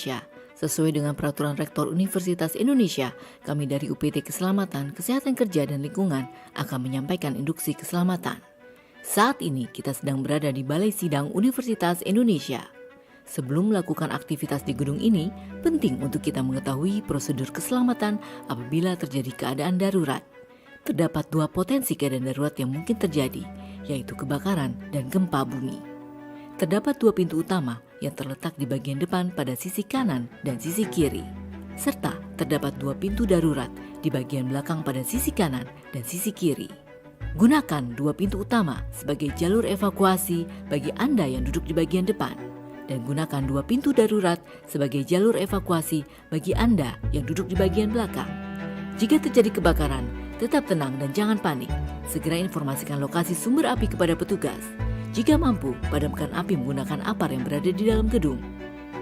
Indonesia. Sesuai dengan Peraturan Rektor Universitas Indonesia, kami dari UPT Keselamatan, Kesehatan Kerja dan Lingkungan akan menyampaikan induksi keselamatan. Saat ini kita sedang berada di Balai Sidang Universitas Indonesia. Sebelum melakukan aktivitas di gedung ini, penting untuk kita mengetahui prosedur keselamatan apabila terjadi keadaan darurat. Terdapat dua potensi keadaan darurat yang mungkin terjadi, yaitu kebakaran dan gempa bumi. Terdapat dua pintu utama yang terletak di bagian depan pada sisi kanan dan sisi kiri. Serta terdapat dua pintu darurat di bagian belakang pada sisi kanan dan sisi kiri. Gunakan dua pintu utama sebagai jalur evakuasi bagi Anda yang duduk di bagian depan. Dan gunakan dua pintu darurat sebagai jalur evakuasi bagi Anda yang duduk di bagian belakang. Jika terjadi kebakaran, tetap tenang dan jangan panik. Segera informasikan lokasi sumber api kepada petugas. Jika mampu, padamkan api menggunakan apar yang berada di dalam gedung.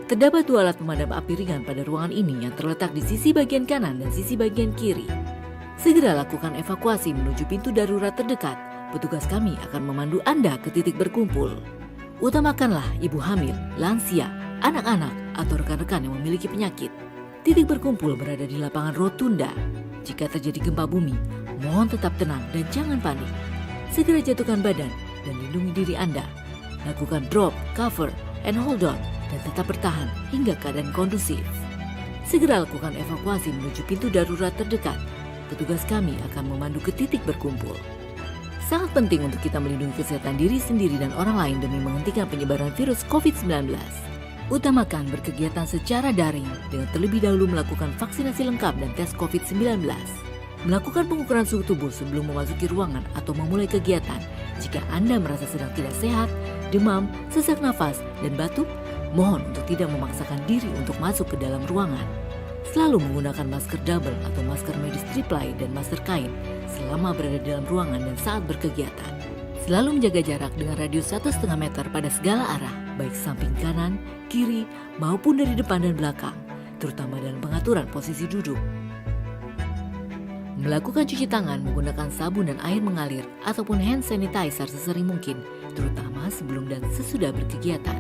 Terdapat dua alat pemadam api ringan pada ruangan ini yang terletak di sisi bagian kanan dan sisi bagian kiri. Segera lakukan evakuasi menuju pintu darurat terdekat. Petugas kami akan memandu Anda ke titik berkumpul. Utamakanlah ibu hamil, lansia, anak-anak, atau rekan-rekan yang memiliki penyakit. Titik berkumpul berada di lapangan rotunda. Jika terjadi gempa bumi, mohon tetap tenang dan jangan panik. Segera jatuhkan badan dan lindungi diri Anda. Lakukan drop, cover, and hold on, dan tetap bertahan hingga keadaan kondusif. Segera lakukan evakuasi menuju pintu darurat terdekat. Petugas kami akan memandu ke titik berkumpul. Sangat penting untuk kita melindungi kesehatan diri sendiri dan orang lain demi menghentikan penyebaran virus COVID-19. Utamakan berkegiatan secara daring dengan terlebih dahulu melakukan vaksinasi lengkap dan tes COVID-19. Melakukan pengukuran suhu tubuh sebelum memasuki ruangan atau memulai kegiatan. Jika Anda merasa sedang tidak sehat, demam, sesak nafas, dan batuk, mohon untuk tidak memaksakan diri untuk masuk ke dalam ruangan. Selalu menggunakan masker double atau masker medis triplai dan masker kain selama berada di dalam ruangan dan saat berkegiatan. Selalu menjaga jarak dengan radius 1,5 meter pada segala arah, baik samping kanan, kiri, maupun dari depan dan belakang, terutama dalam pengaturan posisi duduk. Melakukan cuci tangan menggunakan sabun dan air mengalir ataupun hand sanitizer sesering mungkin, terutama sebelum dan sesudah berkegiatan.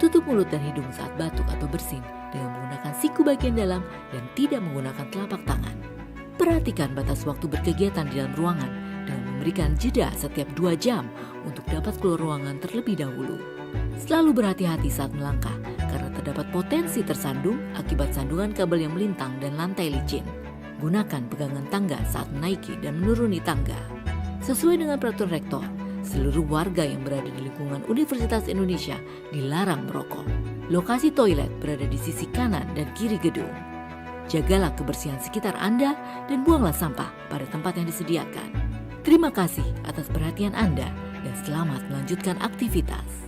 Tutup mulut dan hidung saat batuk atau bersin dengan menggunakan siku bagian dalam dan tidak menggunakan telapak tangan. Perhatikan batas waktu berkegiatan di dalam ruangan dengan memberikan jeda setiap 2 jam untuk dapat keluar ruangan terlebih dahulu. Selalu berhati-hati saat melangkah karena terdapat potensi tersandung akibat sandungan kabel yang melintang dan lantai licin. Gunakan pegangan tangga saat menaiki dan menuruni tangga. Sesuai dengan peraturan rektor, seluruh warga yang berada di lingkungan Universitas Indonesia dilarang merokok. Lokasi toilet berada di sisi kanan dan kiri gedung. Jagalah kebersihan sekitar Anda dan buanglah sampah pada tempat yang disediakan. Terima kasih atas perhatian Anda dan selamat melanjutkan aktivitas.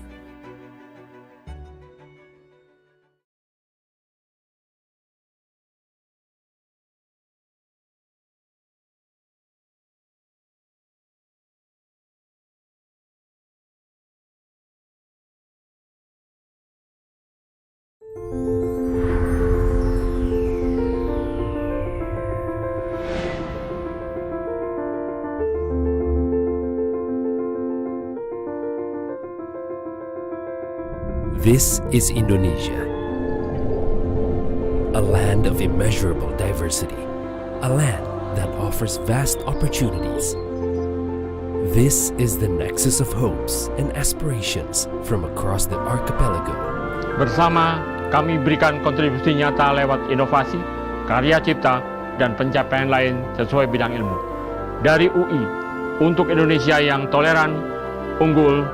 This is Indonesia, a land of immeasurable diversity, a land that offers vast opportunities. This is the nexus of hopes and aspirations from across the archipelago. Bersama, kami berikan kontribusi nyata lewat inovasi, karya cipta, dan pencapaian lain sesuai bidang ilmu. Dari UI, untuk Indonesia yang toleran, unggul,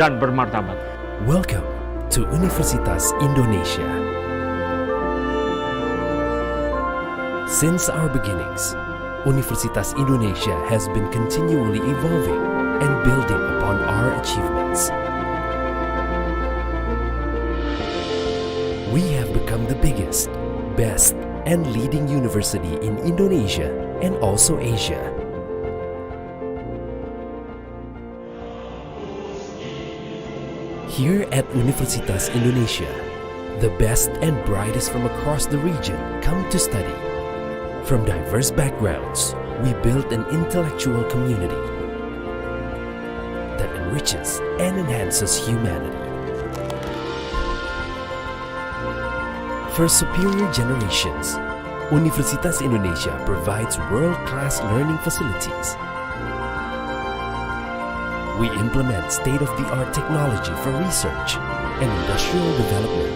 dan bermartabat. Welcome to Universitas Indonesia. Since our beginnings, Universitas Indonesia has been continually evolving and building upon our achievements. We have become the biggest, best, and leading university in Indonesia and also Asia. Here at Universitas Indonesia, the best and brightest from across the region come to study. From diverse backgrounds, we build an intellectual community that enriches and enhances humanity. For superior generations, Universitas Indonesia provides world-class learning facilities. We implement state-of-the-art technology for research and industrial development.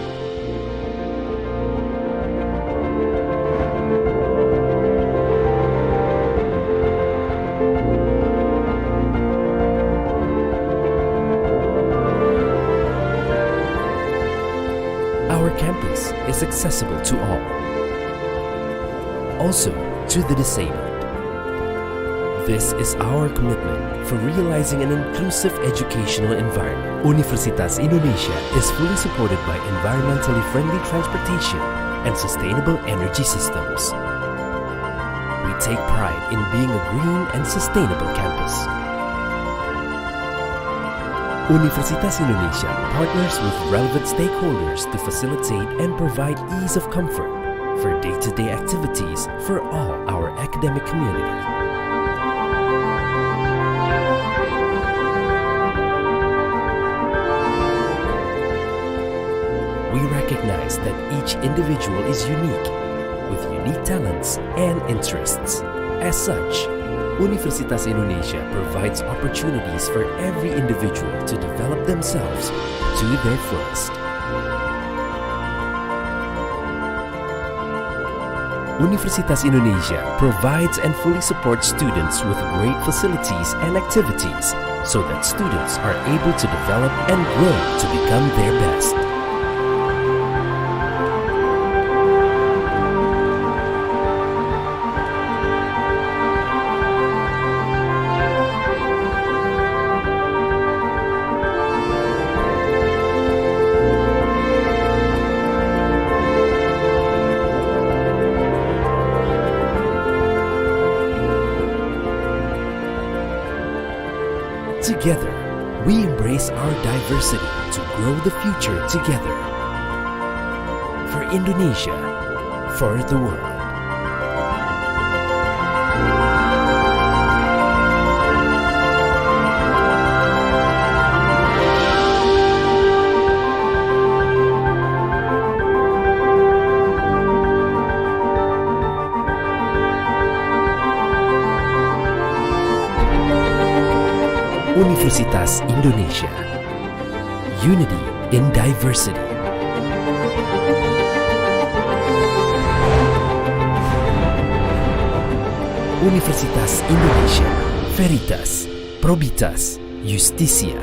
Our campus is accessible to all, also to the disabled. This is our commitment for realizing an inclusive educational environment. Universitas Indonesia is fully supported by environmentally friendly transportation and sustainable energy systems. We take pride in being a green and sustainable campus. Universitas Indonesia partners with relevant stakeholders to facilitate and provide ease of comfort for day-to-day activities for all our academic community. We recognize that each individual is unique, with unique talents and interests. As such, Universitas Indonesia provides opportunities for every individual to develop themselves to their fullest. Universitas Indonesia provides and fully supports students with great facilities and activities so that students are able to develop and grow to become their best. Together, we embrace our diversity to grow the future together. For Indonesia, for the world. Universitas Indonesia. Unity in diversity. Universitas Indonesia. Veritas, Probitas, Justisia.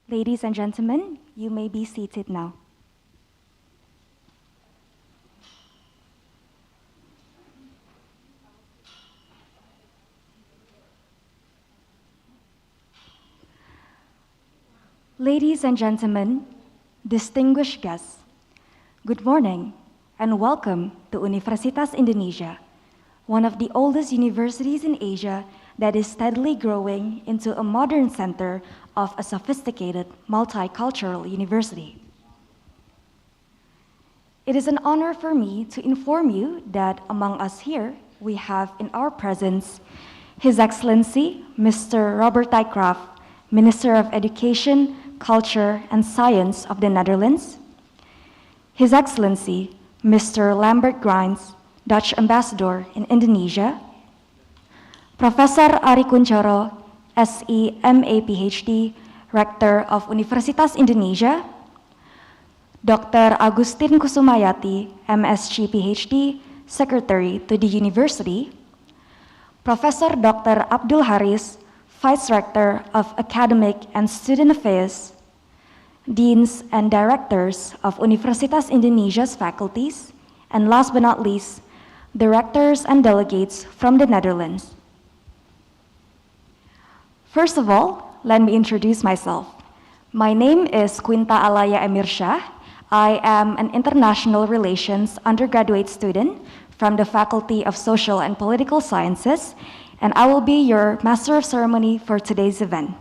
Ladies and gentlemen, you may be seated now. Ladies and gentlemen, distinguished guests, good morning and welcome to Universitas Indonesia, one of the oldest universities in Asia that is steadily growing into a modern center of a sophisticated multicultural university. It is an honor for me to inform you that among us here, we have in our presence His Excellency, Mr. Robert Dijkgraaf, Minister of Education, Culture, and Science of the Netherlands, His Excellency, Mr. Lambert Grijns, Dutch Ambassador in Indonesia, Professor Ari Kunchoro, SE, MA, PhD, Rector of Universitas Indonesia, Dr. Agustin Kusumayati, MSc, PhD, Secretary to the University, Professor Dr. Abdul Haris, Vice Rector of Academic and Student Affairs, Deans and Directors of Universitas Indonesia's faculties, and last but not least, Directors and Delegates from the Netherlands. First of all, let me introduce myself. My name is Quinta Alaya Emirsha. I am an International Relations undergraduate student from the Faculty of Social and Political Sciences, and I will be your Master of Ceremony for today's event.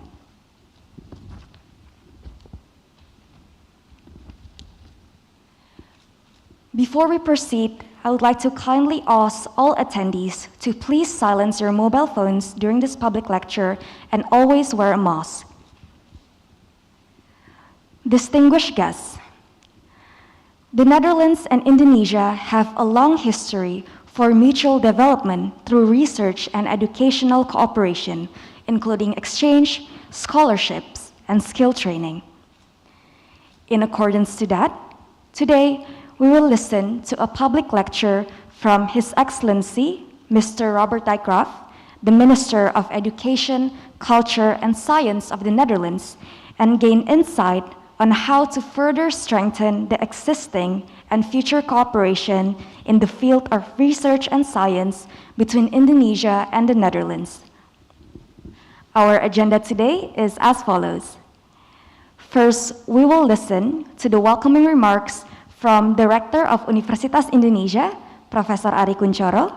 Before we proceed, I would like to kindly ask all attendees to please silence your mobile phones during this public lecture and always wear a mask. Distinguished guests, the Netherlands and Indonesia have a long history for mutual development through research and educational cooperation, including exchange, scholarships, and skill training. In accordance to that, today we will listen to a public lecture from His Excellency, Mr. Robert Dijkgraaf, the Minister of Education, Culture, and Science of the Netherlands, and gain insight on how to further strengthen the existing and future cooperation in the field of research and science between Indonesia and the Netherlands. Our agenda today is as follows. First, we will listen to the welcoming remarks from Director of Universitas Indonesia, Professor Ari Kunchoro.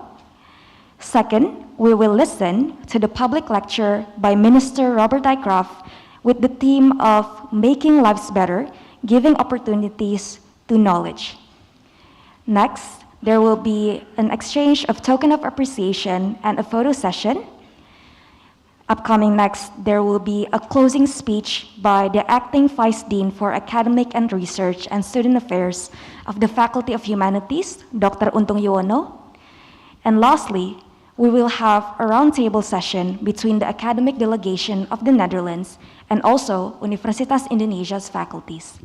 Second, we will listen to the public lecture by Minister Robert Dijkgraaf with the theme of Making Lives Better, Giving Opportunities to Knowledge. Next, there will be an exchange of token of appreciation and a photo session. Upcoming next, there will be a closing speech by the Acting Vice Dean for Academic and Research and Student Affairs of the Faculty of Humanities, Dr. Untung Yuwono. And lastly, we will have a roundtable session between the academic delegation of the Netherlands and also Universitas Indonesia's faculties.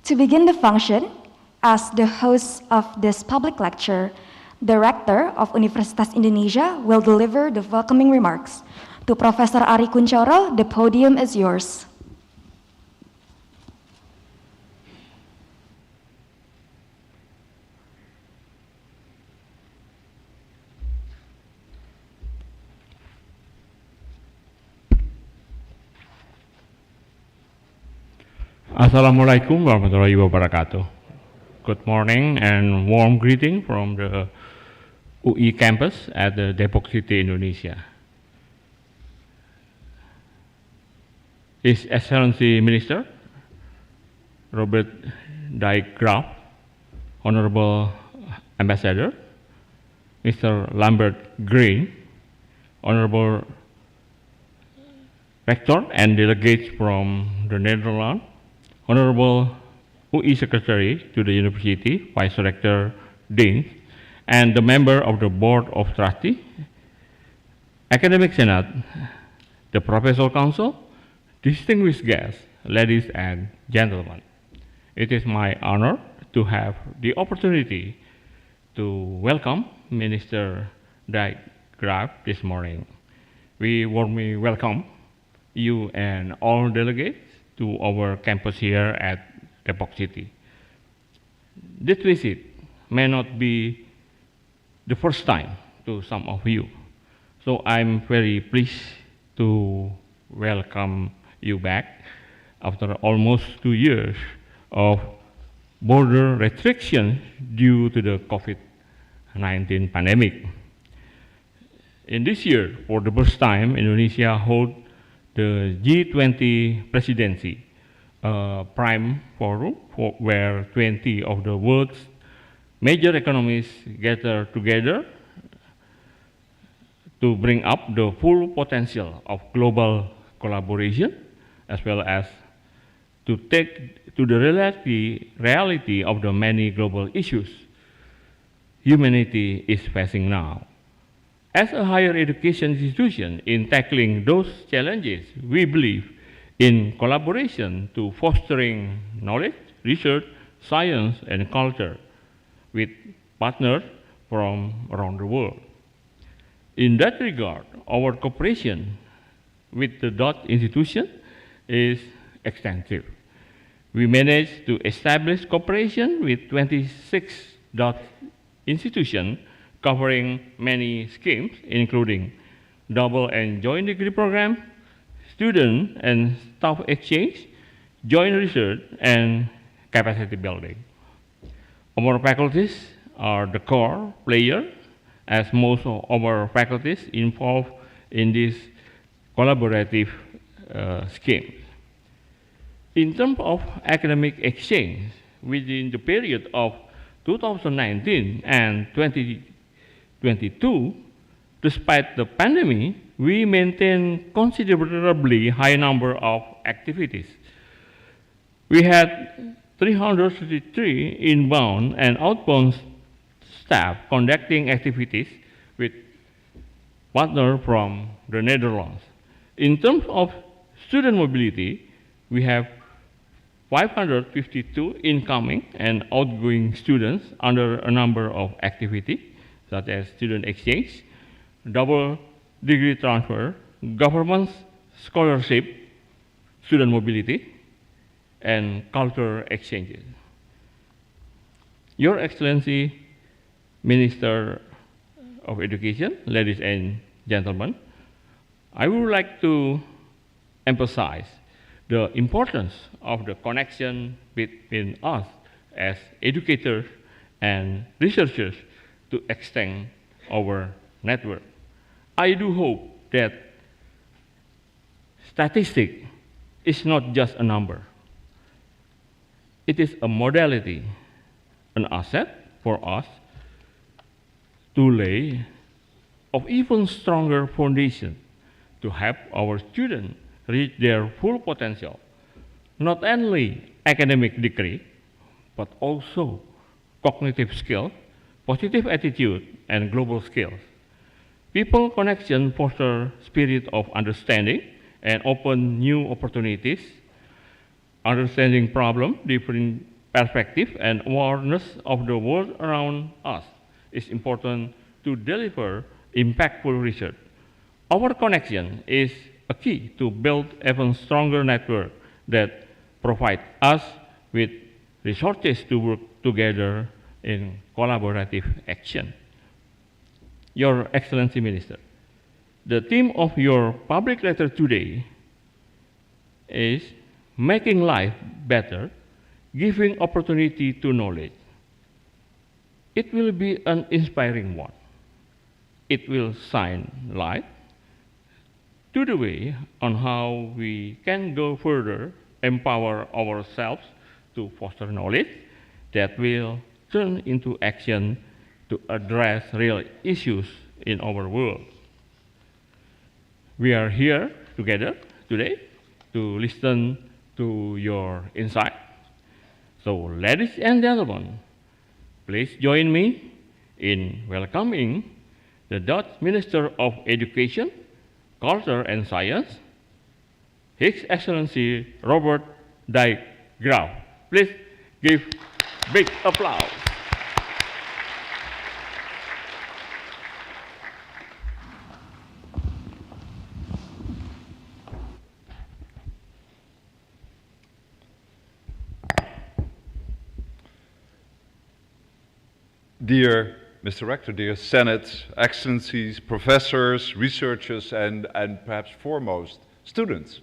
To begin the function, as the host of this public lecture, the Rector of Universitas Indonesia will deliver the welcoming remarks. To Professor Ari Kunchoro, the podium is yours. Assalamualaikum warahmatullahi wabarakatuh. Good morning and warm greeting from the UI campus at the Depok City, Indonesia. His Excellency Minister Robert Dijkgraaf, Honorable Ambassador Mr. Lambert Grijns, Honorable Rector and delegates from the Netherlands, Honorable UI Secretary to the University, Vice Rector, Dean, and the member of the Board of Trustees, Academic Senate, the Professor Council, distinguished guests, ladies and gentlemen. It is my honor to have the opportunity to welcome Minister Dijkgraaf this morning. We warmly welcome you and all delegates to our campus here at Depok City. This visit may not be the first time to some of you. So I'm very pleased to welcome you back after almost 2 years of border restrictions due to the COVID-19 pandemic. In this year, for the first time, Indonesia holds the G20 presidency, prime forum where 20 of the world's major economies gather together to bring up the full potential of global collaboration, as well as to take to the reality of the many global issues humanity is facing now. As a higher education institution, in tackling those challenges, we believe in collaboration to fostering knowledge, research, science, and culture with partners from around the world. In that regard, our cooperation with the DOT institution is extensive. We managed to establish cooperation with 26 DOT institutions covering many schemes, including double and joint degree program, student and staff exchange, joint research, and capacity building. Our faculties are the core player, as most of our faculties involved in this collaborative scheme. In terms of academic exchange, within the period of 2019 and 2022, despite the pandemic, we maintain considerably high number of activities. We had 333 inbound and outbound staff conducting activities with partners from the Netherlands. In terms of student mobility, we have 552 incoming and outgoing students under a number of activities, such as student exchange, double degree transfer, government scholarship, student mobility, and cultural exchanges. Your Excellency, Minister of Education, ladies and gentlemen, I would like to emphasize the importance of the connection between us as educators and researchers to extend our network. I do hope that statistic is not just a number. It is a modality, an asset for us to lay of even stronger foundation to help our students reach their full potential, not only academic degree, but also cognitive skills, positive attitude, and global skills. People connection foster spirit of understanding and open new opportunities. Understanding problem, different perspective, and awareness of the world around us is important to deliver impactful research. Our connection is a key to build even stronger network that provide us with resources to work together in collaborative action. Your Excellency Minister, the theme of your public letter today is making life better, giving opportunity to knowledge. It will be an inspiring one. It will shine light to the way on how we can go further, empower ourselves to foster knowledge that will turn into action to address real issues in our world. We are here together today to listen to your insight. So, ladies and gentlemen, please join me in welcoming the Dutch Minister of Education, Culture and Science, His Excellency Robert Dijkgraaf. Please give big applause. Dear Mr. Rector, dear Senate, Excellencies, professors, researchers, and perhaps foremost, students.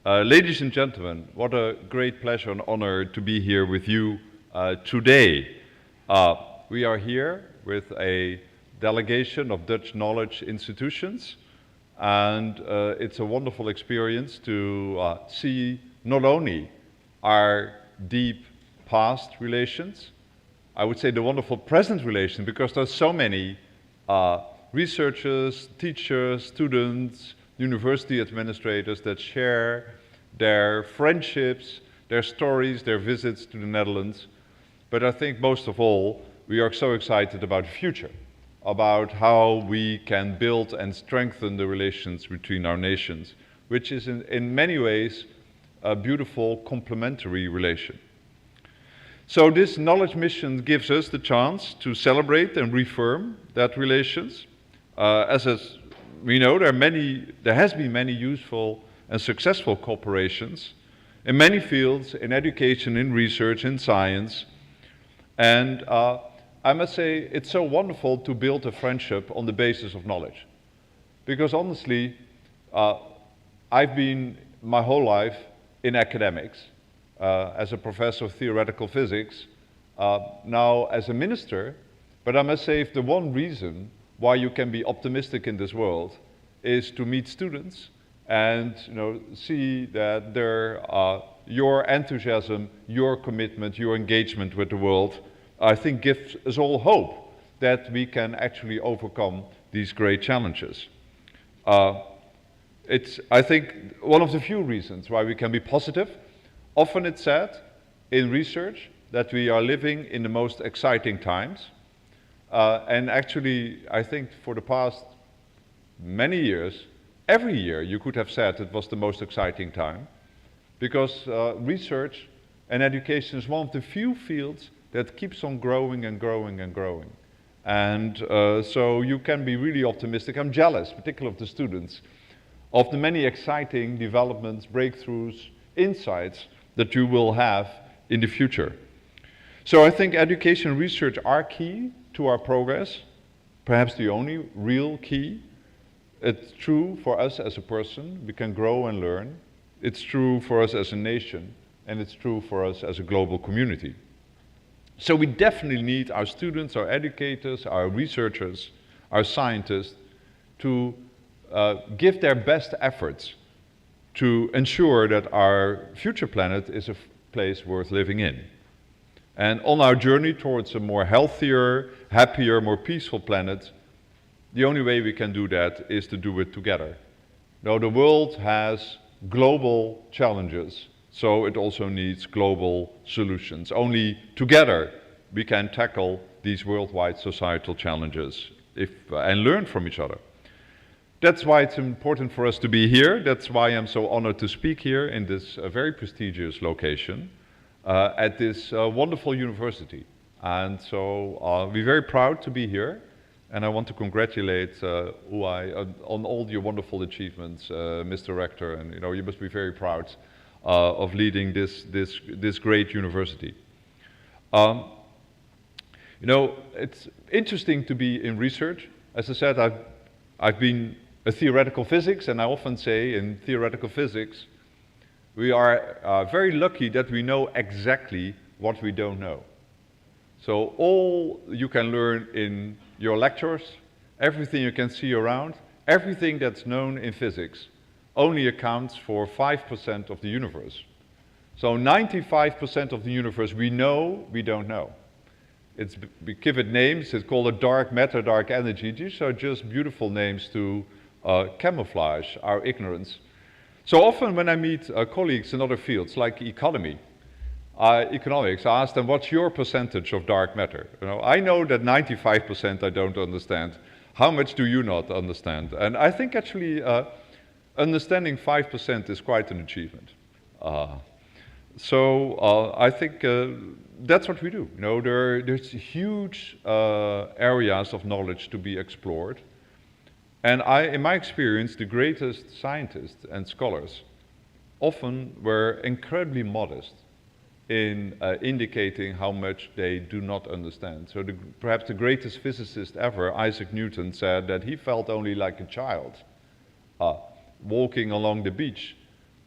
Ladies and gentlemen, what a great pleasure and honor to be here with you today. We are here with a delegation of Dutch knowledge institutions, and it's a wonderful experience to see not only our deep past relations, I would say the wonderful present relation, because there's so many researchers, teachers, students, university administrators that share their friendships, their stories, their visits to the Netherlands. But I think most of all, we are so excited about the future, about how we can build and strengthen the relations between our nations, which is in many ways a beautiful complementary relation. So this knowledge mission gives us the chance to celebrate and reaffirm that relations. As we know, there has been many useful and successful cooperations in many fields, in education, in research, in science. And I must say, it's so wonderful to build a friendship on the basis of knowledge. Because honestly, I've been my whole life in academics, as a professor of theoretical physics, now as a minister. But I must say, if the one reason why you can be optimistic in this world is to meet students and see that your enthusiasm, your commitment, your engagement with the world, I think gives us all hope that we can actually overcome these great challenges. It's, I think, one of the few reasons why we can be positive. Often it's said in research that we are living in the most exciting times. And actually, I think for the past many years, every year you could have said it was the most exciting time, because research and education is one of the few fields that keeps on growing and growing and growing. And so you can be really optimistic. I'm jealous, particularly of the students, of the many exciting developments, breakthroughs, insights that you will have in the future. So I think education and research are key to our progress, perhaps the only real key. It's true for us as a person, we can grow and learn. It's true for us as a nation, and it's true for us as a global community. So we definitely need our students, our educators, our researchers, our scientists to give their best efforts to ensure that our future planet is a place worth living in. And on our journey towards a more healthier, happier, more peaceful planet, the only way we can do that is to do it together. Now, the world has global challenges, so it also needs global solutions. Only together we can tackle these worldwide societal challenges and learn from each other. That's why it's important for us to be here. That's why I'm so honored to speak here in this very prestigious location at this wonderful university. And so we're very proud to be here. And I want to congratulate UI on all your wonderful achievements, Mr. Rector. And you must be very proud of leading this great university. It's interesting to be in research. As I said, I've been a theoretical physics, and I often say in theoretical physics, we are very lucky that we know exactly what we don't know. So all you can learn in your lectures, everything you can see around, everything that's known in physics only accounts for 5% of the universe. So 95% of the universe we know, we don't know. We give it names. It's called a dark matter, dark energy. These are just beautiful names to camouflage our ignorance. So often when I meet colleagues in other fields like economics, I ask them, what's your percentage of dark matter? I know that 95% I don't understand. How much do you not understand? And I think actually understanding 5% is quite an achievement. So I think that's what we do. There's huge areas of knowledge to be explored. And in my experience, the greatest scientists and scholars often were incredibly modest. in indicating how much they do not understand. So perhaps the greatest physicist ever, Isaac Newton, said that he felt only like a child walking along the beach,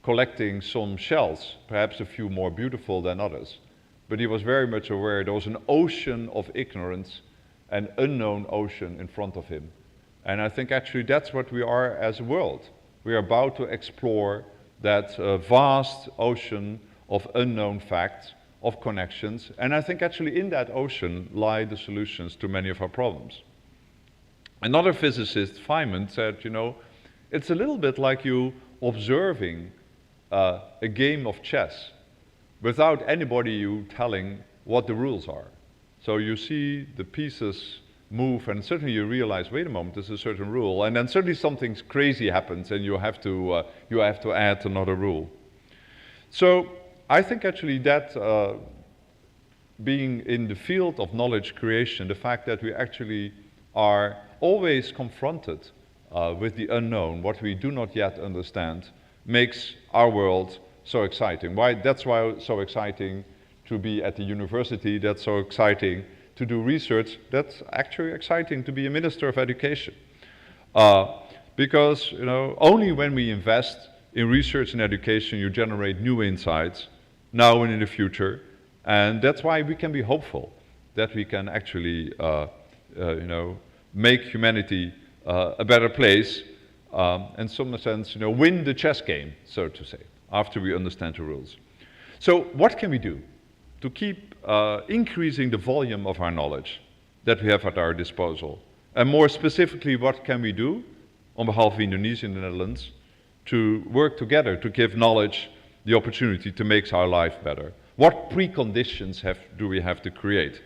collecting some shells, perhaps a few more beautiful than others. But he was very much aware there was an ocean of ignorance, an unknown ocean in front of him. And I think actually that's what we are as a world. We are about to explore that vast ocean of unknown facts, of connections, and I think actually in that ocean lie the solutions to many of our problems. Another physicist, Feynman, said, you know, it's a little bit like you observing a game of chess without anybody you telling what the rules are. So you see the pieces move, and suddenly you realize, wait a moment, there's a certain rule, and then suddenly something crazy happens, and you have to add another rule. So I think actually that being in the field of knowledge creation, the fact that we actually are always confronted with the unknown, what we do not yet understand, makes our world so exciting. That's why it's so exciting to be at the university, that's so exciting to do research, that's actually exciting to be a Minister of Education. Because you know, only when we invest in research and education you generate new insights, now and in the future, and that's why we can be hopeful that we can actually you know, make humanity a better place, in some sense, you know, win the chess game, so to say, after we understand the rules. So what can we do to keep increasing the volume of our knowledge that we have at our disposal? And more specifically, what can we do on behalf of Indonesia and the Netherlands to work together to give knowledge the opportunity to make our life better? What preconditions do we have to create?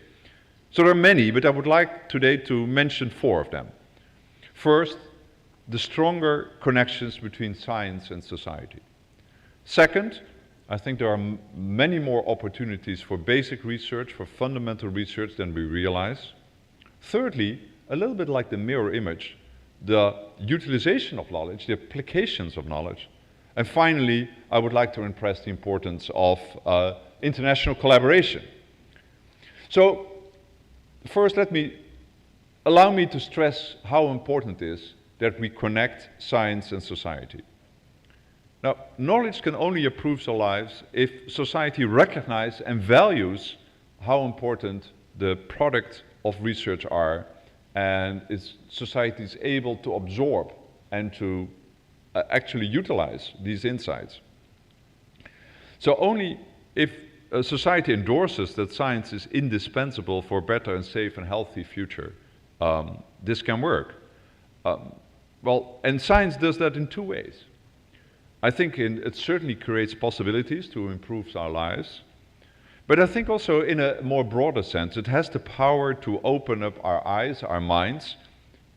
So there are many, but I would like today to mention 4 of them. First, the stronger connections between science and society. Second, I think there are many more opportunities for basic research, for fundamental research than we realize. Thirdly, a little bit like the mirror image, the utilization of knowledge, the applications of knowledge. And finally, I would like to impress the importance of international collaboration. So, first allow me to stress how important it is that we connect science and society. Now, knowledge can only improve our lives if society recognizes and values how important the product of research are, and society is able to absorb and to actually utilize these insights. So only if a society endorses that science is indispensable for a better and safe and healthy future, this can work. And science does that in 2 ways. I think it certainly creates possibilities to improve our lives, but I think also in a more broader sense, it has the power to open up our eyes, our minds,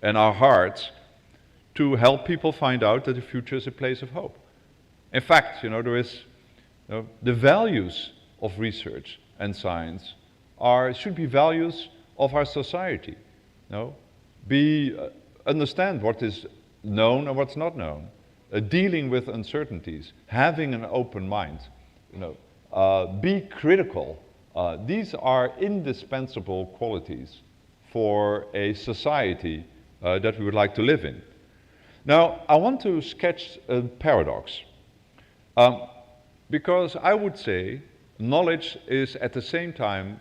and our hearts to help people find out that the future is a place of hope. In fact, you know, the values of research and science should be values of our society. You know, understand what is known and what's not known. Dealing with uncertainties, having an open mind, you know, be critical. These are indispensable qualities for a society that we would like to live in. Now, I want to sketch a paradox, because I would say knowledge is at the same time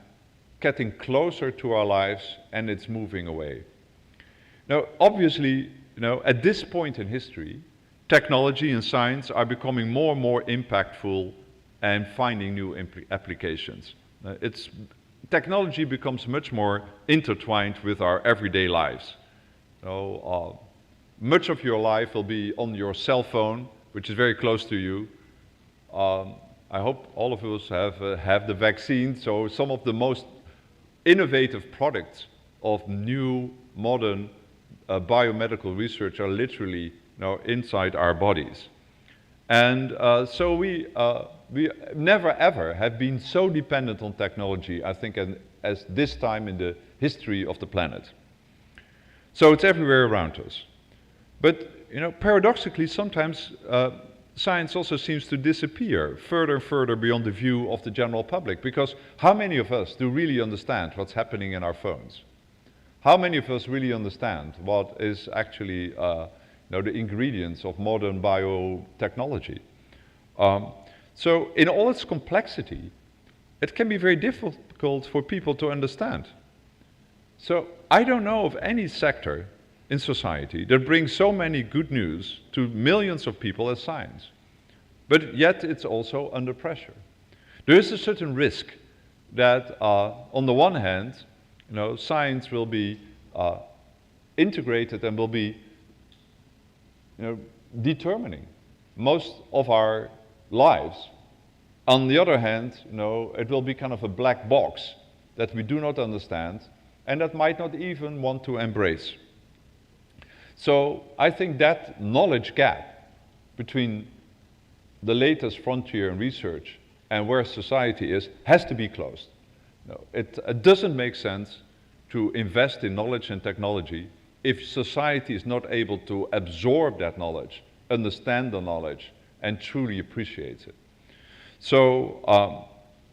getting closer to our lives and it's moving away. Now, obviously, you know, at this point in history, technology and science are becoming more and more impactful and finding new applications. Technology becomes much more intertwined with our everyday lives. So, much of your life will be on your cell phone, which is very close to you. I hope all of us have the vaccine, so some of the most innovative products of new, modern biomedical research are literally inside our bodies. And so we never ever have been so dependent on technology, I think, as this time in the history of the planet. So it's everywhere around us. But, you know, paradoxically, sometimes science also seems to disappear further and further beyond the view of the general public, because how many of us do really understand what's happening in our phones? How many of us really understand what is actually the ingredients of modern biotechnology? So in all its complexity, it can be very difficult for people to understand. So I don't know of any sector in society that brings so many good news to millions of people as science. But yet it's also under pressure. There is a certain risk that on the one hand, science will be integrated and will be determining most of our lives. On the other hand, it will be kind of a black box that we do not understand and that might not even want to embrace. So I think that knowledge gap between the latest frontier in research and where society is has to be closed. It doesn't make sense to invest in knowledge and technology if society is not able to absorb that knowledge, understand the knowledge, and truly appreciates it. So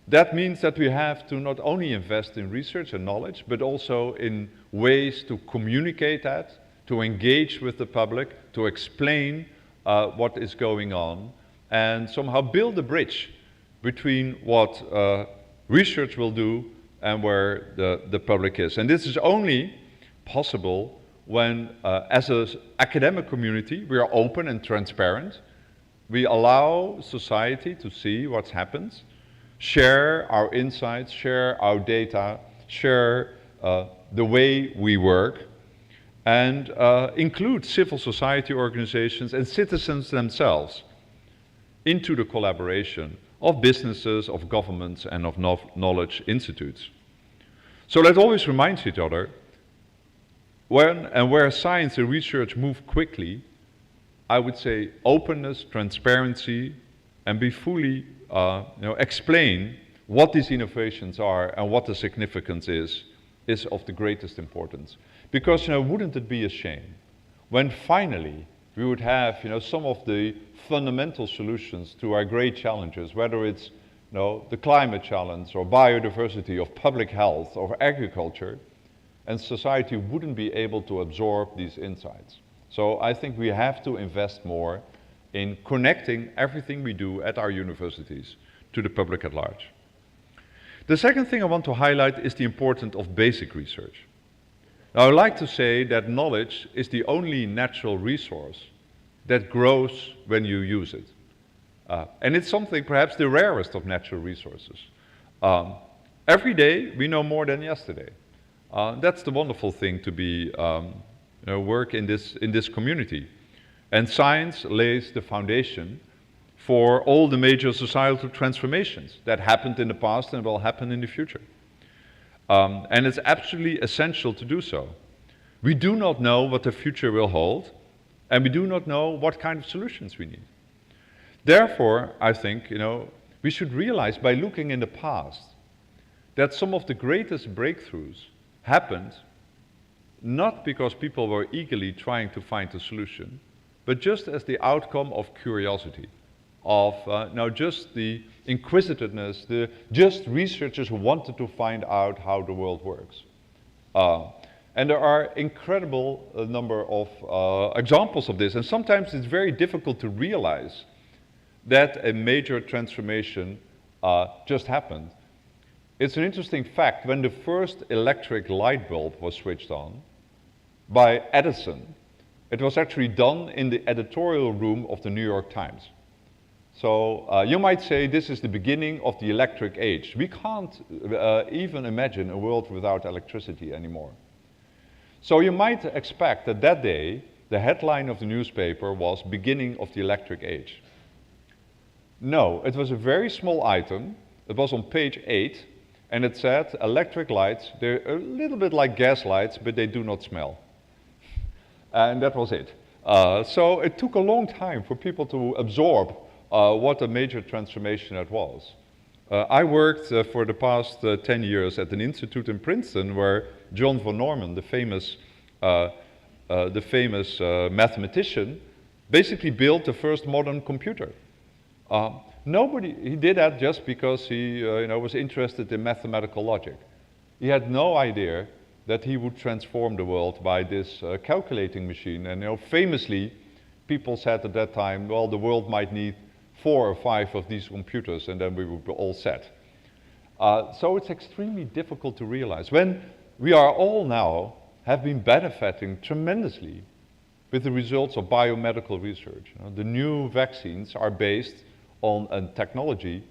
that means that we have to not only invest in research and knowledge, but also in ways to communicate that, to engage with the public, to explain what is going on, and somehow build a bridge between what research will do and where the public is. And this is only possible when, as an academic community, we are open and transparent. We allow society to see what happens, share our insights, share our data, share the way we work, and include civil society organizations and citizens themselves into the collaboration of businesses, of governments, and of knowledge institutes. So let's always remind each other, when and where science and research move quickly, I would say openness, transparency, and be fully, explain what these innovations are and what the significance is of the greatest importance. Because, wouldn't it be a shame when finally we would have, some of the fundamental solutions to our great challenges, whether it's, the climate challenge or biodiversity, or public health, or agriculture, and society wouldn't be able to absorb these insights. So I think we have to invest more in connecting everything we do at our universities to the public at large. The second thing I want to highlight is the importance of basic research. Now, I would like to say that knowledge is the only natural resource that grows when you use it. And it's something perhaps the rarest of natural resources. Every day we know more than yesterday. That's the wonderful thing to be work in this community. And science lays the foundation for all the major societal transformations that happened in the past and will happen in the future. And it's absolutely essential to do so. We do not know what the future will hold, and we do not know what kind of solutions we need. Therefore, I think, we should realize by looking in the past that some of the greatest breakthroughs happened not because people were eagerly trying to find a solution, but just as the outcome of curiosity, of just the inquisitiveness, just researchers who wanted to find out how the world works. And there are incredible number of examples of this, and sometimes it's very difficult to realize that a major transformation just happened. It's an interesting fact, when the first electric light bulb was switched on by Edison, it was actually done in the editorial room of the New York Times. So you might say this is the beginning of the electric age. We can't even imagine a world without electricity anymore. So you might expect that that day, the headline of the newspaper was beginning of the electric age. No, it was a very small item. It was on page 8, and it said, electric lights, they're a little bit like gas lights, but they do not smell. And that was it. So it took a long time for people to absorb what a major transformation that was. I worked for the past 10 years at an institute in Princeton where John von Neumann, the famous mathematician, basically built the first modern computer. He did that just because he was interested in mathematical logic. He had no idea that he would transform the world by this calculating machine. And famously, people said at that time, well, the world might need 4 or 5 of these computers and then we would be all set. So it's extremely difficult to realize. When we are all now have been benefiting tremendously with the results of biomedical research. The new vaccines are based on a technology,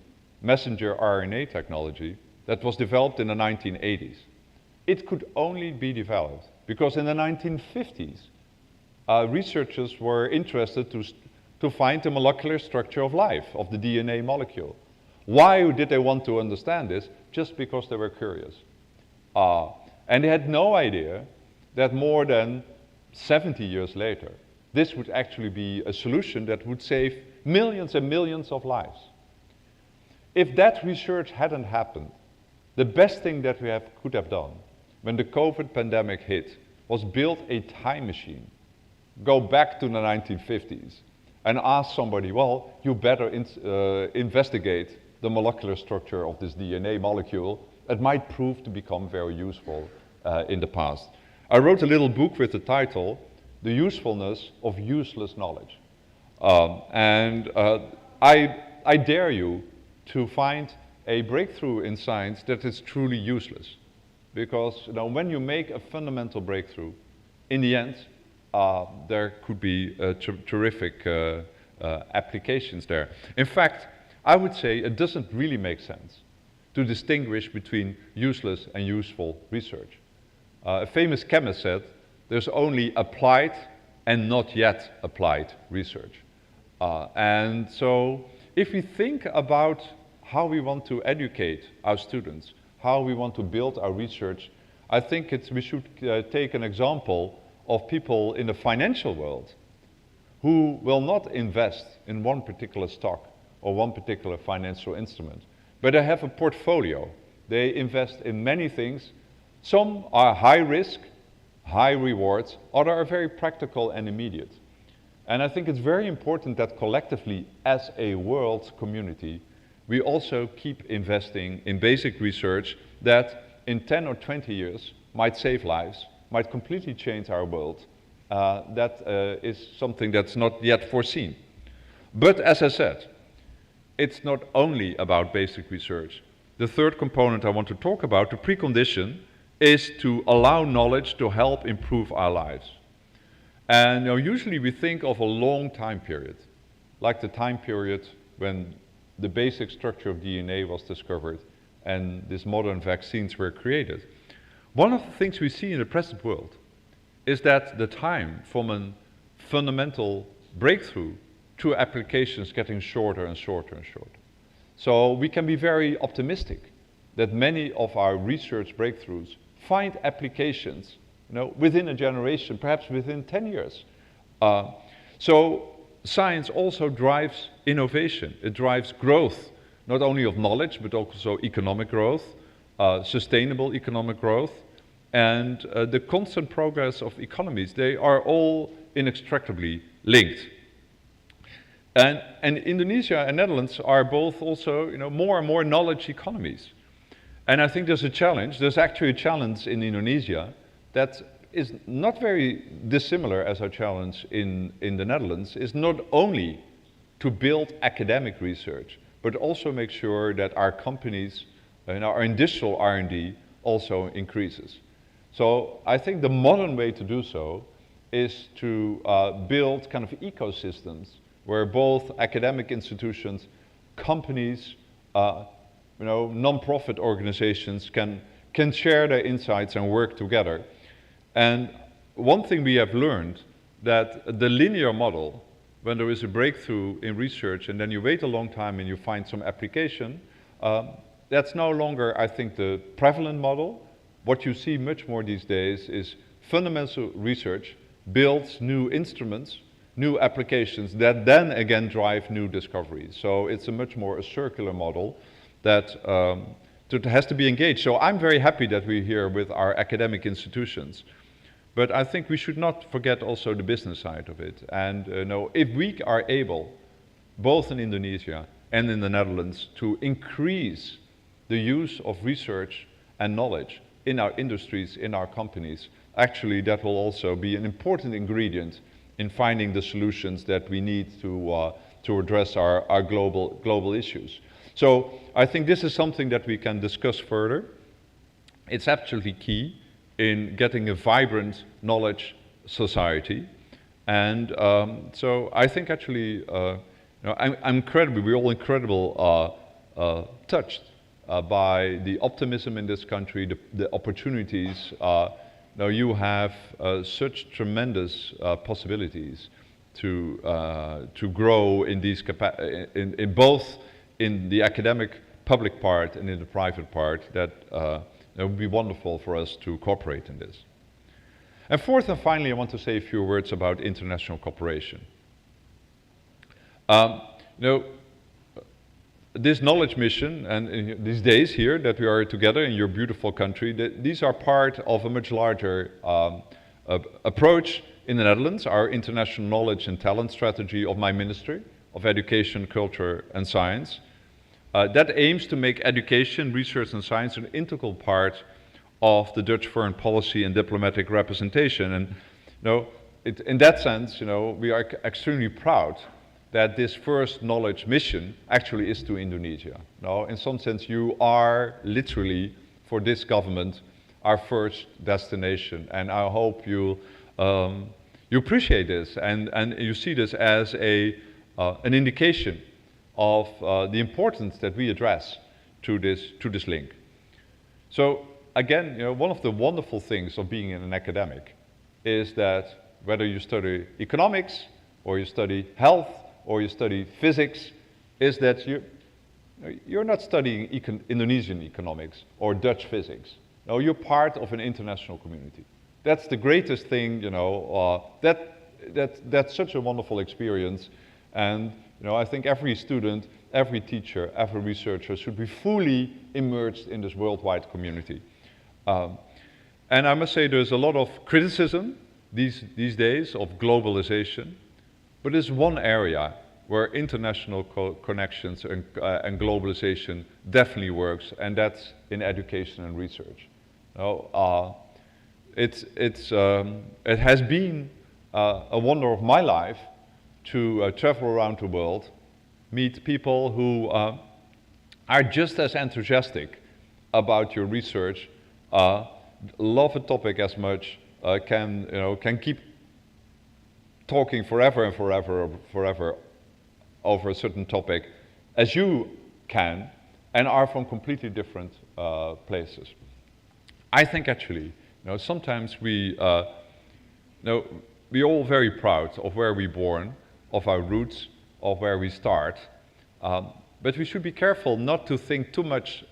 messenger RNA technology, that was developed in the 1980s. It could only be developed because in the 1950s, researchers were interested to find the molecular structure of life, of the DNA molecule. Why did they want to understand this? Just because they were curious. And they had no idea that more than 70 years later, this would actually be a solution that would save millions and millions of lives. If that research hadn't happened, the best thing that we could have done when the COVID pandemic hit was build a time machine, go back to the 1950s and ask somebody, well, you better investigate the molecular structure of this DNA molecule. It might prove to become very useful in the past. I wrote a little book with the title, The Usefulness of Useless Knowledge. I dare you to find a breakthrough in science that is truly useless. Because when you make a fundamental breakthrough, in the end, there could be terrific applications there. In fact, I would say it doesn't really make sense to distinguish between useless and useful research. A famous chemist said, there's only applied and not yet applied research. And so if we think about how we want to educate our students, how we want to build our research, I think we should take an example of people in the financial world who will not invest in one particular stock or one particular financial instrument, but they have a portfolio. They invest in many things. Some are high risk, high rewards, others are very practical and immediate. And I think it's very important that collectively, as a world community, we also keep investing in basic research that in 10 or 20 years might save lives, might completely change our world. That is something that's not yet foreseen. But as I said, it's not only about basic research. The third component I want to talk about, the precondition, is to allow knowledge to help improve our lives. And usually we think of a long time period, like the time period when the basic structure of DNA was discovered and these modern vaccines were created. One of the things we see in the present world is that the time from a fundamental breakthrough to applications getting shorter and shorter and shorter. So we can be very optimistic that many of our research breakthroughs find applications within a generation, perhaps within 10 years. So science also drives innovation. It drives growth, not only of knowledge, but also economic growth, sustainable economic growth, and the constant progress of economies. They are all inextricably linked. And Indonesia and Netherlands are both also more and more knowledge economies. And I think there's a challenge. There's actually a challenge in Indonesia that is not very dissimilar as our challenge in the Netherlands, is not only to build academic research, but also make sure that our companies and our industrial R&D also increases. So I think the modern way to do so is to build kind of ecosystems where both academic institutions, companies, non-profit organizations can share their insights and work together. And one thing we have learned, that the linear model, when there is a breakthrough in research and then you wait a long time and you find some application, that's no longer, I think, the prevalent model. What you see much more these days is fundamental research builds new instruments, new applications that then again drive new discoveries. So it's a much more a circular model that has to be engaged. So I'm very happy that we're here with our academic institutions. But I think we should not forget also the business side of it. And if we are able, both in Indonesia and in the Netherlands, to increase the use of research and knowledge in our industries, in our companies, actually that will also be an important ingredient in finding the solutions that we need to address our global issues. So I think this is something that we can discuss further. It's absolutely key in getting a vibrant knowledge society. And so I think actually, we're all incredibly touched by the optimism in this country, the opportunities. Now you have such tremendous possibilities to grow in these in both in the academic public part and in the private part, that it would be wonderful for us to cooperate in this. And fourth and finally, I want to say a few words about international cooperation. This knowledge mission and these days here that we are together in your beautiful country, these are part of a much larger approach in the Netherlands, our international knowledge and talent strategy of my Ministry of Education, Culture and Science. That aims to make education, research and science an integral part of the Dutch foreign policy and diplomatic representation. And in that sense, we are extremely proud that this first knowledge mission actually is to Indonesia. In some sense, you are literally, for this government, our first destination. And I hope you appreciate this and you see this as an indication of the importance that we address to this link. So again, one of the wonderful things of being an academic is that whether you study economics or you study health or you study physics, is that you're not studying Indonesian economics or Dutch physics. No, you're part of an international community. That's the greatest thing, that's such a wonderful experience. And I think every student, every teacher, every researcher should be fully immersed in this worldwide community. And I must say there's a lot of criticism these days of globalization. But there's one area where international connections and globalization definitely works, and that's in education and research. It has been a wonder of my life to travel around the world, meet people who are just as enthusiastic about your research, love a topic as much, can keep talking forever and forever over a certain topic as you can, and are from completely different places. I think actually, sometimes we're all very proud of where we're born, of our roots, of where we start, but we should be careful not to think too much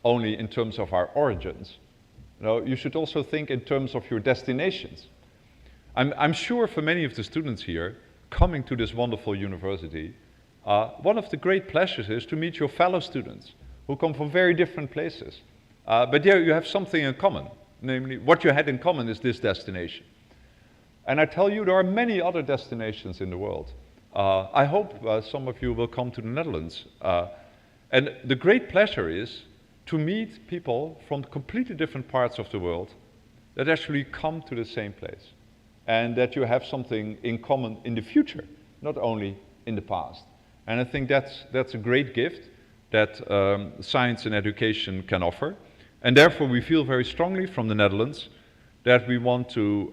only in terms of our origins. You should also think in terms of your destinations. I'm sure for many of the students here coming to this wonderful university, one of the great pleasures is to meet your fellow students who come from very different places. But yeah, you have something in common, namely what you had in common is this destination. And I tell you, there are many other destinations in the world. I hope some of you will come to the Netherlands. And the great pleasure is to meet people from completely different parts of the world that actually come to the same place. And that you have something in common in the future, not only in the past. And I think that's a great gift that science and education can offer. And therefore we feel very strongly from the Netherlands that we want to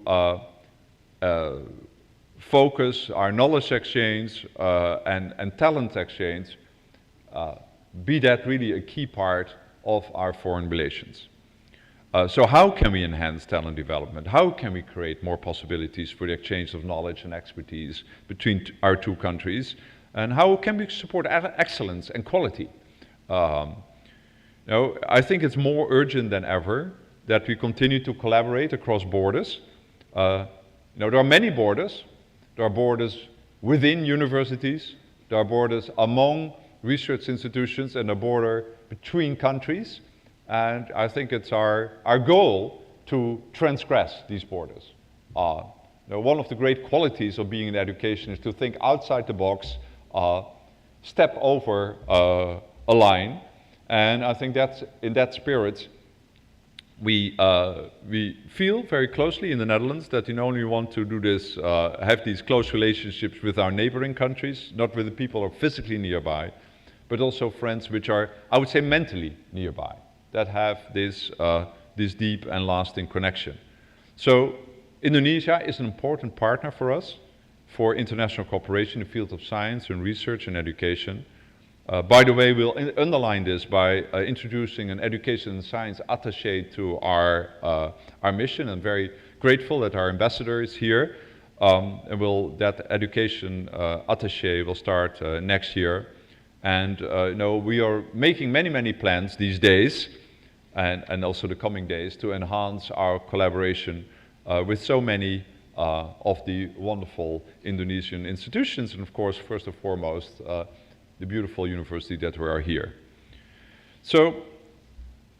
focus our knowledge exchange and talent exchange, be that really a key part of our foreign relations. So how can we enhance talent development? How can we create more possibilities for the exchange of knowledge and expertise between our two countries? And how can we support excellence and quality? I think it's more urgent than ever that we continue to collaborate across borders. There are many borders. There are borders within universities. There are borders among research institutions and a border between countries. And I think it's our goal to transgress these borders. One of the great qualities of being in education is to think outside the box, step over a line, and I think that's in that spirit we feel very closely in the Netherlands that we not only want to do this, have these close relationships with our neighboring countries, not with the people who are physically nearby, but also friends which are, I would say, mentally nearby, that have this deep and lasting connection. So Indonesia is an important partner for us for international cooperation in the field of science and research and education. By the way, we'll underline this by introducing an education and science attaché to our mission. I'm very grateful that our ambassador is here. And that education attaché will start next year. And we are making many plans these days, and also the coming days, to enhance our collaboration with so many of the wonderful Indonesian institutions, and of course, first and foremost, the beautiful university that we are here. So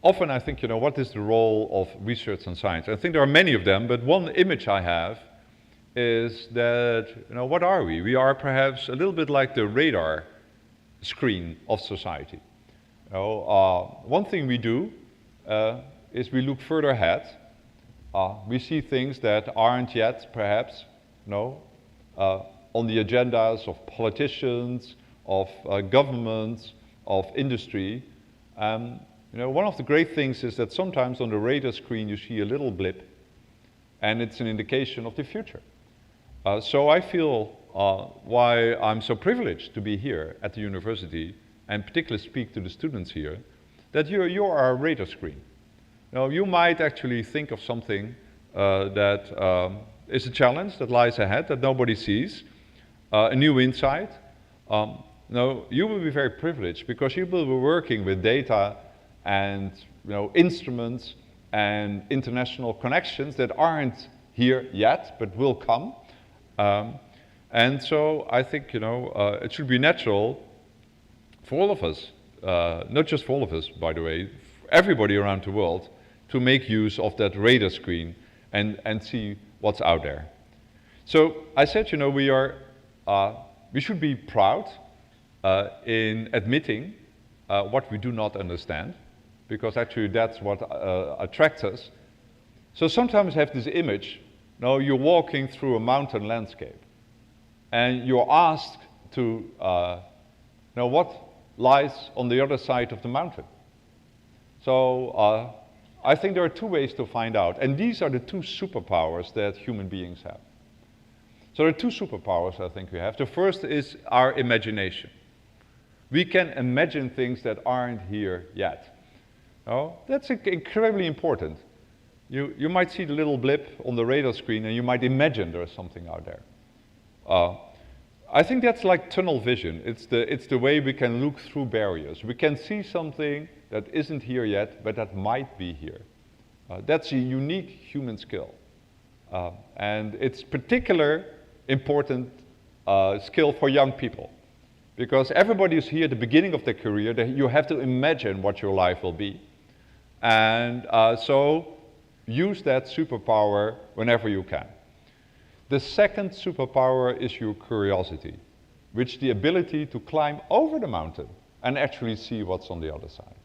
often I think, what is the role of research and science? I think there are many of them, but one image I have is that, what are we? We are perhaps a little bit like the radar screen of society. One thing we do is we look further ahead. We see things that aren't yet, perhaps, on the agendas of politicians, of governments, of industry. One of the great things is that sometimes on the radar screen you see a little blip, and it's an indication of the future. So I feel why I'm so privileged to be here at the university, and particularly speak to the students here, that you're our radar screen. You might actually think of something that is a challenge that lies ahead that nobody sees, a new insight. You will be very privileged because you will be working with data and instruments and international connections that aren't here yet but will come. And so I think it should be natural for all of us, not just for all of us, by the way, everybody around the world, to make use of that radar screen and see what's out there. So I said, we should be proud in admitting what we do not understand, because actually that's what attracts us. So sometimes I have this image, you're walking through a mountain landscape, and you're asked to know what lies on the other side of the mountain. So I think there are two ways to find out, and these are the two superpowers that human beings have. So there are two superpowers I think we have. The first is our imagination. We can imagine things that aren't here yet. That's incredibly important. You might see the little blip on the radar screen and you might imagine there's something out there. I think that's like tunnel vision. It's the way we can look through barriers. We can see something that isn't here yet, but that might be here. That's a unique human skill. And it's particularly important skill for young people. Because everybody is here at the beginning of their career, you have to imagine what your life will be. And so use that superpower whenever you can. The second superpower is your curiosity, which the ability to climb over the mountain and actually see what's on the other side.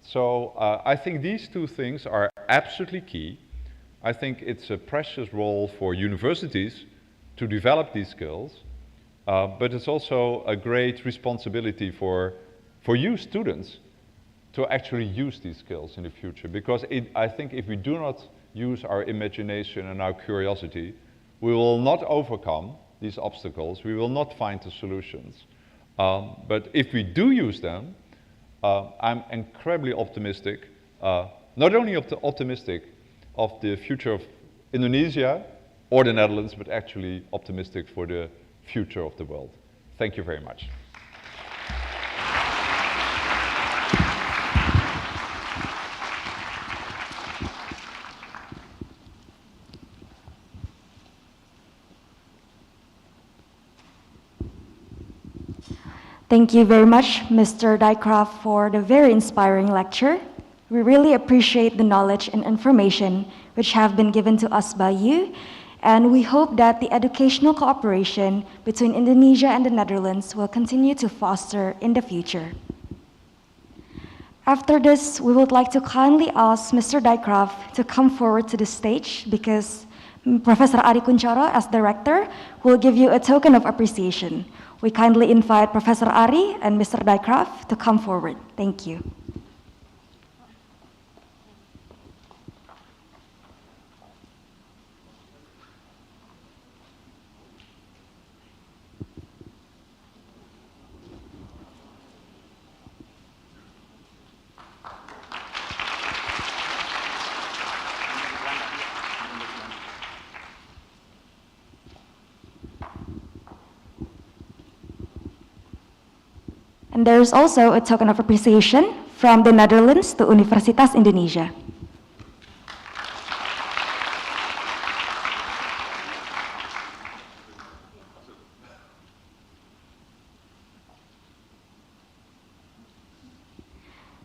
So I think these two things are absolutely key. I think it's a precious role for universities to develop these skills, but it's also a great responsibility for you students to actually use these skills in the future. Because I think if we do not use our imagination and our curiosity, we will not overcome these obstacles, we will not find the solutions. But if we do use them, I'm incredibly optimistic, not only optimistic of the future of Indonesia or the Netherlands, but actually optimistic for the future of the world. Thank you very much. Thank you very much, Mr. Dijkgraaf, for the very inspiring lecture. We really appreciate the knowledge and information which have been given to us by you, and we hope that the educational cooperation between Indonesia and the Netherlands will continue to foster in the future. After this, we would like to kindly ask Mr. Dijkgraaf to come forward to the stage because Professor Ari Kunchoro, as director, will give you a token of appreciation. We kindly invite Professor Ari and Mr. Dijkgraaf to come forward. Thank you. And there is also a token of appreciation from the Netherlands to Universitas Indonesia.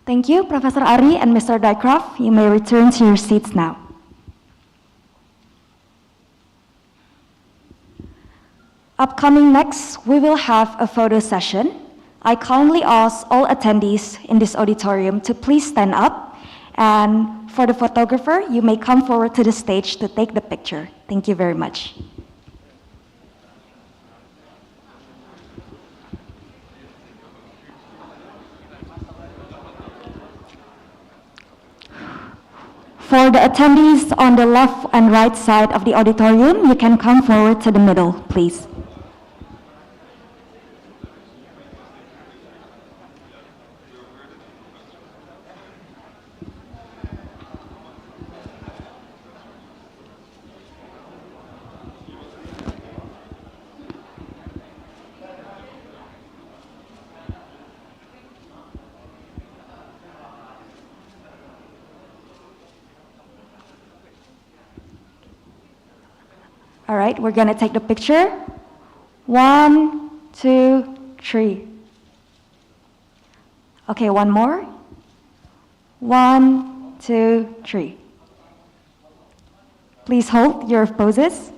Thank you, Professor Ari and Mr. Dijkgraaf. You may return to your seats now. Upcoming next, we will have a photo session. I kindly ask all attendees in this auditorium to please stand up, and for the photographer, you may come forward to the stage to take the picture. Thank you very much. For the attendees on the left and right side of the auditorium, you can come forward to the middle, please. All right, we're gonna take the picture. 1, 2, 3. Okay, one more. 1, 2, 3. Please hold your poses.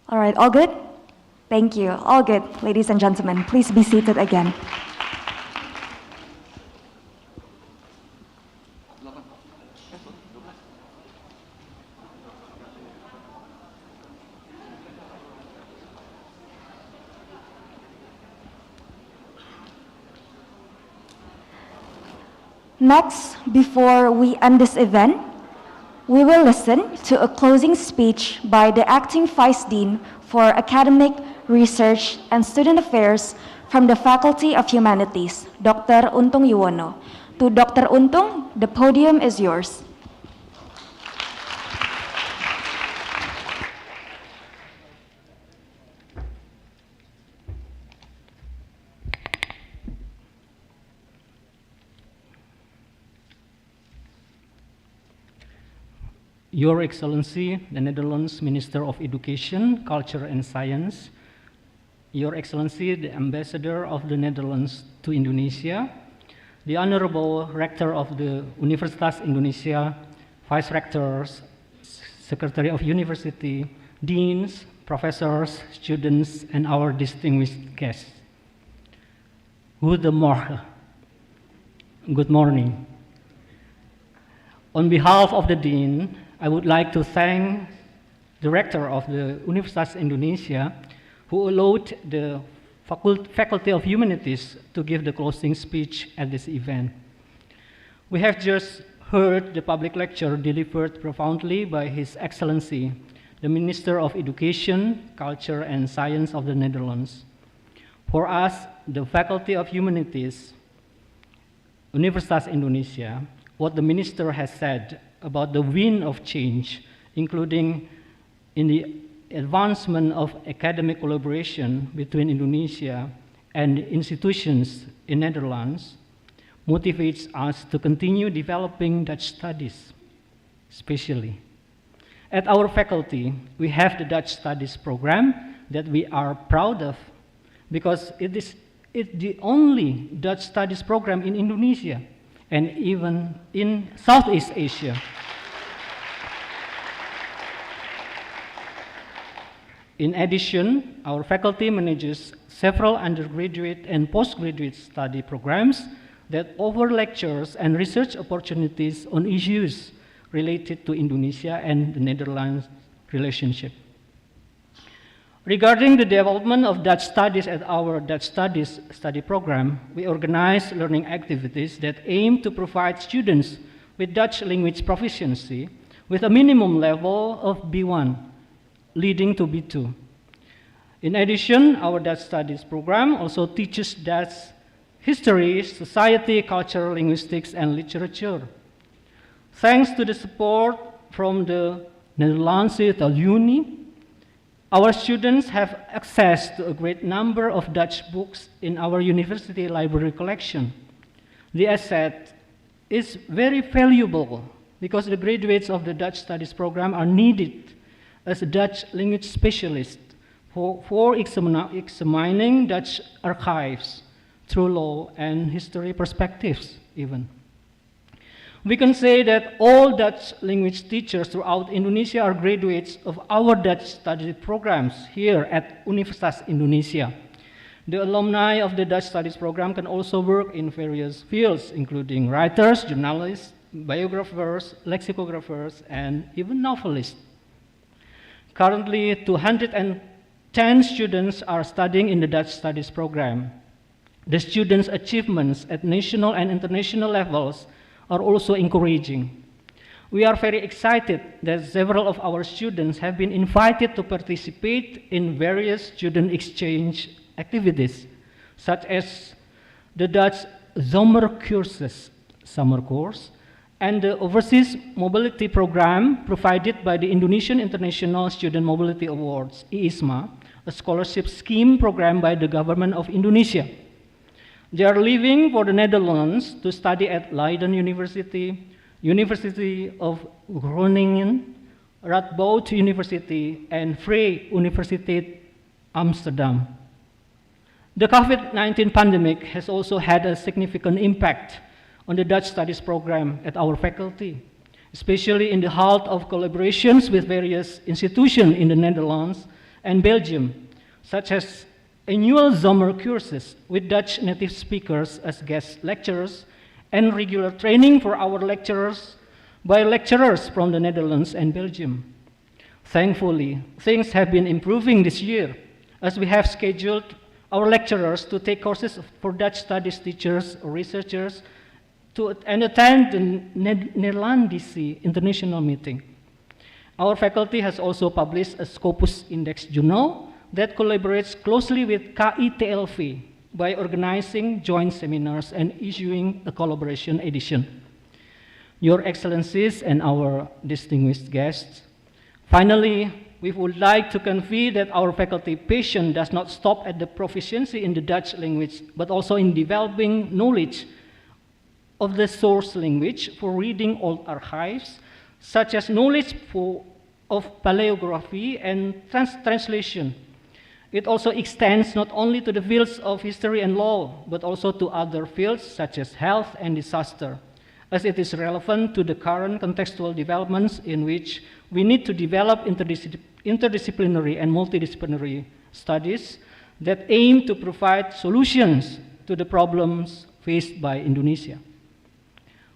All right, all good? Thank you. All good, ladies and gentlemen. Please be seated again. Next, before we end this event, we will listen to a closing speech by the Acting Vice Dean for Academic, Research, and Student Affairs from the Faculty of Humanities, Dr. Untung Yuwono. To Dr. Untung, the podium is yours. Your Excellency, the Netherlands Minister of Education, Culture and Science, Your Excellency, the Ambassador of the Netherlands to Indonesia, the Honorable Rector of the Universitas Indonesia, Vice Rectors, Secretary of University, Deans, Professors, students, and our distinguished guests. Goedemorgen. Good morning. On behalf of the Dean, I would like to thank the Rector of the Universitas Indonesia who allowed the Faculty of Humanities to give the closing speech at this event. We have just heard the public lecture delivered profoundly by His Excellency, the Minister of Education, Culture and Science of the Netherlands. For us, the Faculty of Humanities, Universitas Indonesia, what the Minister has said about the wind of change, including in the advancement of academic collaboration between Indonesia and institutions in Netherlands, motivates us to continue developing Dutch studies, especially. At our faculty, we have the Dutch Studies program that we are proud of because it's the only Dutch Studies program in Indonesia and even in Southeast Asia. In addition, our faculty manages several undergraduate and postgraduate study programs that offer lectures and research opportunities on issues related to Indonesia and the Netherlands relationship. Regarding the development of Dutch studies at our Dutch Studies study program, we organize learning activities that aim to provide students with Dutch language proficiency with a minimum level of B1, leading to B2. In addition, our Dutch Studies program also teaches Dutch history, society, culture, linguistics, and literature. Thanks to the support from the Nederlandse Taalunie, our students have access to a great number of Dutch books in our university library collection. The asset is very valuable because the graduates of the Dutch Studies program are needed as Dutch language specialists for examining Dutch archives through law and history perspectives even. We can say that all Dutch language teachers throughout Indonesia are graduates of our Dutch study programs here at Universitas Indonesia. The alumni of the Dutch Studies program can also work in various fields, including writers, journalists, biographers, lexicographers, and even novelists. Currently, 210 students are studying in the Dutch Studies program. The students' achievements at national and international levels are also encouraging. We are very excited that several of our students have been invited to participate in various student exchange activities, such as the Dutch Zomercursus summer course and the Overseas Mobility Program provided by the Indonesian International Student Mobility Awards, IISMA, a scholarship scheme program by the government of Indonesia. They are leaving for the Netherlands to study at Leiden University, University of Groningen, Radboud University, and Vrije Universiteit Amsterdam. The COVID-19 pandemic has also had a significant impact on the Dutch Studies program at our faculty, especially in the halt of collaborations with various institutions in the Netherlands and Belgium, such as annual summer courses with Dutch native speakers as guest lecturers and regular training for our lecturers by lecturers from the Netherlands and Belgium. Thankfully, things have been improving this year as we have scheduled our lecturers to take courses for Dutch studies teachers or researchers and attend the Nederlandse International Meeting. Our faculty has also published a Scopus Index journal that collaborates closely with KITLV by organizing joint seminars and issuing a collaboration edition. Your Excellencies and our distinguished guests, finally, we would like to convey that our faculty passion does not stop at the proficiency in the Dutch language, but also in developing knowledge of the source language for reading old archives, such as knowledge of paleography and translation. It also extends not only to the fields of history and law, but also to other fields such as health and disaster, as it is relevant to the current contextual developments in which we need to develop interdisciplinary and multidisciplinary studies that aim to provide solutions to the problems faced by Indonesia.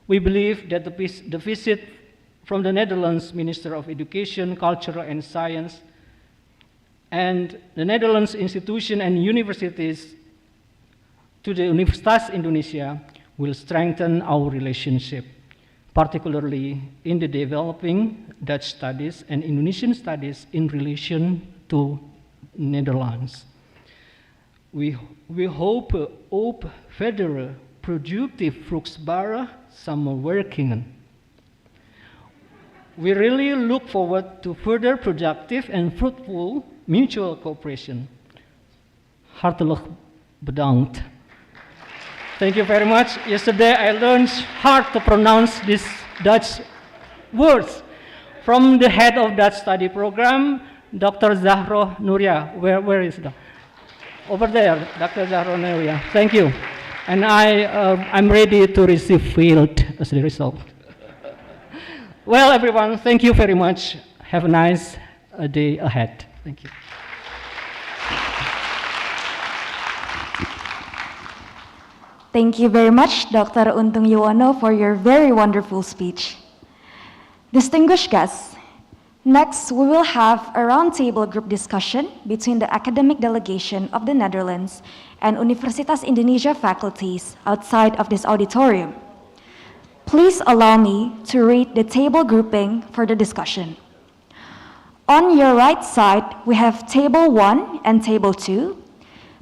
We believe that the visit from the Netherlands Minister of Education, Culture and Science and the Netherlands institutions and universities to the Universitas Indonesia will strengthen our relationship, particularly in the developing Dutch studies and Indonesian studies in relation to Netherlands. We hoop op verdere productieve vruchtbare samenwerkingen. We really look forward to further productive and fruitful mutual cooperation. Hartelijk bedankt. Thank you very much. Yesterday I learned hard to pronounce these Dutch words. from the head of that study program, Dr. Zahro Nuria. Where is the? Over there, Dr. Zahro Nuria. Thank you. And I'm ready to receive field as the result. Well, everyone, thank you very much. Have a nice day ahead. Thank you. Thank you very much, Dr. Untung Yuwono, for your very wonderful speech. Distinguished guests, next we will have a roundtable group discussion between the academic delegation of the Netherlands and Universitas Indonesia faculties outside of this auditorium. Please allow me to read the table grouping for the discussion. On your right side, we have Table 1 and Table 2.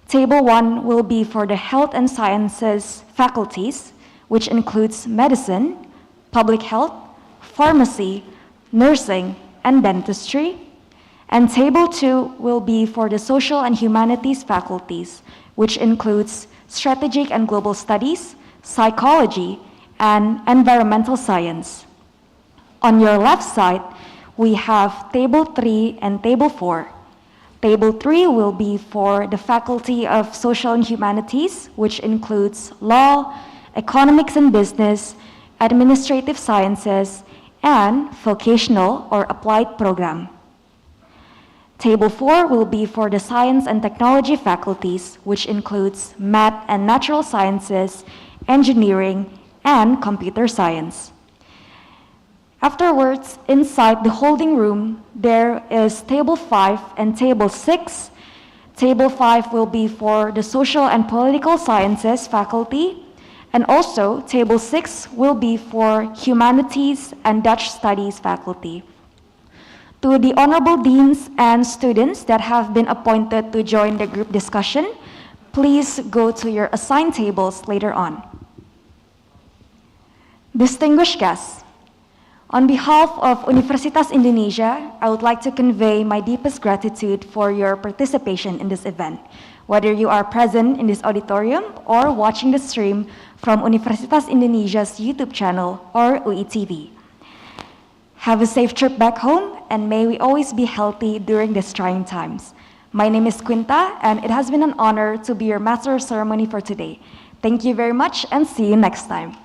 Table 1 will be for the Health and Sciences faculties, which includes medicine, public health, pharmacy, nursing, and dentistry. And Table 2 will be for the Social and Humanities faculties, which includes Strategic and Global Studies, Psychology, and Environmental Science. On your left side, we have Table 3 and Table 4. Table 3 will be for the Faculty of Social and Humanities, which includes Law, Economics and Business, Administrative Sciences, and Vocational or Applied Program. Table 4 will be for the Science and Technology faculties, which includes Math and Natural Sciences, Engineering, and Computer Science. Afterwards, inside the holding room, there is Table 5 and Table 6. Table 5 will be for the Social and Political Sciences faculty, and also Table 6 will be for Humanities and Dutch Studies faculty. To the honorable deans and students that have been appointed to join the group discussion, please go to your assigned tables later on. Distinguished guests, on behalf of Universitas Indonesia, I would like to convey my deepest gratitude for your participation in this event, whether you are present in this auditorium or watching the stream from Universitas Indonesia's YouTube channel or UITV. Have a safe trip back home, and may we always be healthy during these trying times. My name is Quinta, and it has been an honor to be your Master of Ceremony for today. Thank you very much, and see you next time.